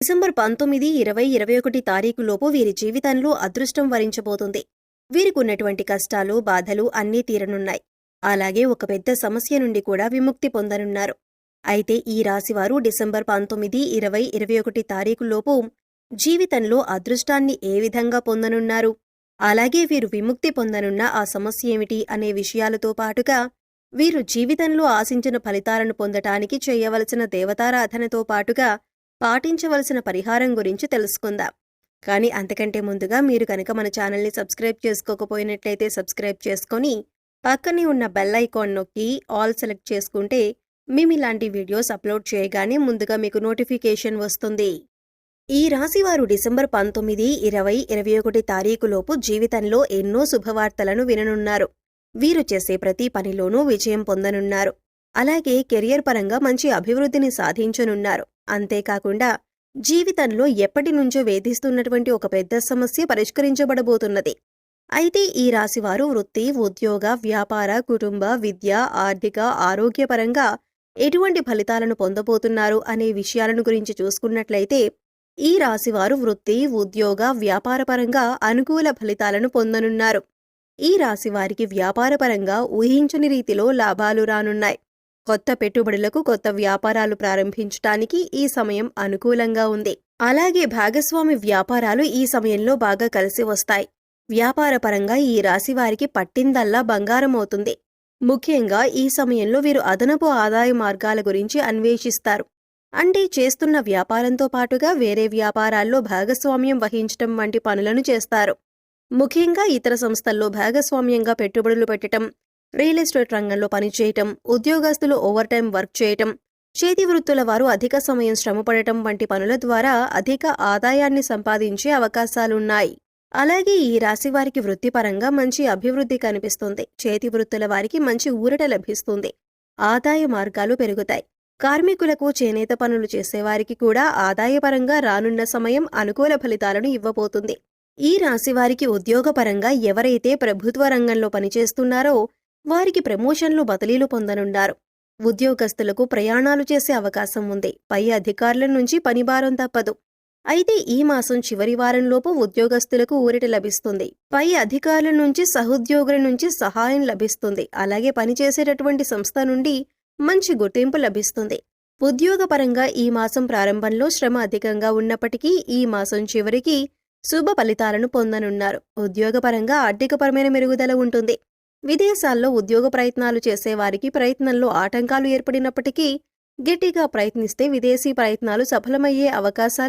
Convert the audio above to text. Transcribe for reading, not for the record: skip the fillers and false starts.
December 19, 20, 21 తారీఖులోపు వీరి జీవితంలో అదృష్టం వరించబోతుంది. వీరికున్నటువంటి కష్టాలు, బాధలు అన్నీ తీరనున్నాయి. అలాగే ఒక పెద్ద సమస్య నుండి కూడా విముక్తి పొందనున్నారు. అయితే ఈ రాశివారు డిసెంబర్ 19, 20, 21 తారీఖులోపు జీవితంలో అదృష్టాన్ని ఏ విధంగా పొందనున్నారు, అలాగే వీరు విముక్తి పొందనున్న ఆ సమస్య ఏమిటి అనే విషయాలతో పాటుగా వీరు జీవితంలో ఆశించిన ఫలితాలను పొందటానికి చేయవలసిన దేవతారాధనతో పాటుగా పాటించవలసిన పరిహారం గురించి తెలుసుకుందాం. కానీ అంతకంటే ముందుగా మీరు కనుక మన ఛానల్ని సబ్స్క్రైబ్ చేసుకోకపోయినట్లయితే సబ్స్క్రైబ్ చేసుకొని పక్కనే ఉన్న బెల్ ఐకాన్ నొక్కి ఆల్ సెలెక్ట్ చేసుకుంటే మేము ఇలాంటి వీడియోస్ అప్లోడ్ చేయగానే ముందుగా మీకు నోటిఫికేషన్ వస్తుంది. ఈ రాశివారు డిసెంబర్ 19, 20, 21 తారీఖులోపు జీవితంలో ఎన్నో శుభవార్తలను విననున్నారు. వీరు చేసే ప్రతి పనిలోనూ విజయం పొందనున్నారు. అలాగే కెరియర్ పరంగా మంచి అభివృద్ధిని సాధించనున్నారు. అంతేకాకుండా జీవితంలో ఎప్పటి నుంచో వేధిస్తున్నటువంటి ఒక పెద్ద సమస్య పరిష్కరించబడబోతున్నది. అయితే ఈ రాశివారు వృత్తి, ఉద్యోగ, వ్యాపార, కుటుంబ, విద్య, ఆర్థిక, ఆరోగ్యపరంగా ఎటువంటి ఫలితాలను పొందబోతున్నారు అనే విషయాలను గురించి చూసుకున్నట్లయితే ఈ రాశివారు వృత్తి, ఉద్యోగ, వ్యాపారపరంగా అనుకూల ఫలితాలను పొందనున్నారు. ఈ రాశివారికి వ్యాపారపరంగా ఊహించని రీతిలో లాభాలు రానున్నాయి. కొత్త పెట్టుబడులకు, కొత్త వ్యాపారాలు ప్రారంభించటానికి ఈ సమయం అనుకూలంగా ఉంది. అలాగే భాగస్వామి వ్యాపారాలు ఈ సమయంలో బాగా కలిసి వస్తాయి. వ్యాపారపరంగా ఈ రాశివారికి పట్టిందల్లా బంగారం అవుతుంది. ముఖ్యంగా ఈ సమయంలో వీరు అదనపు ఆదాయ మార్గాల గురించి అన్వేషిస్తారు. అంటే చేస్తున్న వ్యాపారంతో పాటుగా వేరే వ్యాపారాల్లో భాగస్వామ్యం వహించటం వంటి పనులను చేస్తారు. ముఖ్యంగా ఇతర సంస్థల్లో భాగస్వామ్యంగా పెట్టుబడులు పెట్టడం, రియల్ ఎస్టేట్ రంగంలో పనిచేయటం, ఉద్యోగస్తులు ఓవర్ టైం వర్క్ చేయటం, చేతి వృత్తుల వారు అధిక సమయం శ్రమపడటం వంటి పనుల ద్వారా అధిక ఆదాయాన్ని సంపాదించే అవకాశాలున్నాయి. అలాగే ఈ రాశివారికి వృత్తిపరంగా మంచి అభివృద్ధి కనిపిస్తుంది. చేతి వృత్తుల వారికి మంచి ఊరట లభిస్తుంది. ఆదాయ మార్గాలు పెరుగుతాయి. కార్మికులకు, చేనేత పనులు చేసేవారికి కూడా ఆదాయపరంగా రానున్న సమయం అనుకూల ఫలితాలను ఇవ్వబోతుంది. ఈ రాశివారికి ఉద్యోగపరంగా ఎవరైతే ప్రభుత్వ రంగంలో పనిచేస్తున్నారో వారికి ప్రమోషన్లు, బదిలీలు పొందనున్నారు. ఉద్యోగస్తులకు ప్రయాణాలు చేసే అవకాశం ఉంది. పై అధికారుల నుంచి పనిభారం తప్పదు. అయితే ఈ మాసం చివరి వారంలోపు ఉద్యోగస్తులకు ఊరట లభిస్తుంది. పై అధికారుల నుంచి, సహోద్యోగుల నుంచి సహాయం లభిస్తుంది. అలాగే పనిచేసేటటువంటి సంస్థ నుండి మంచి గుర్తింపు లభిస్తుంది. ఉద్యోగపరంగా ఈ మాసం ప్రారంభంలో శ్రమ అధికంగా ఉన్నప్పటికీ ఈ మాసం చివరికి శుభ ఫలితాలను పొందనున్నారు. ఉద్యోగపరంగా ఆర్థికపరమైన మెరుగుదల ఉంటుంది. విదేశాల్లో ఉద్యోగ ప్రయత్నాలు చేసేవారికి ప్రయత్నంలో ఆటంకాలు ఏర్పడినప్పటికీ గట్టిగా ప్రయత్నిస్తే విదేశీ ప్రయత్నాలు సఫలమయ్యే అవకాశాలు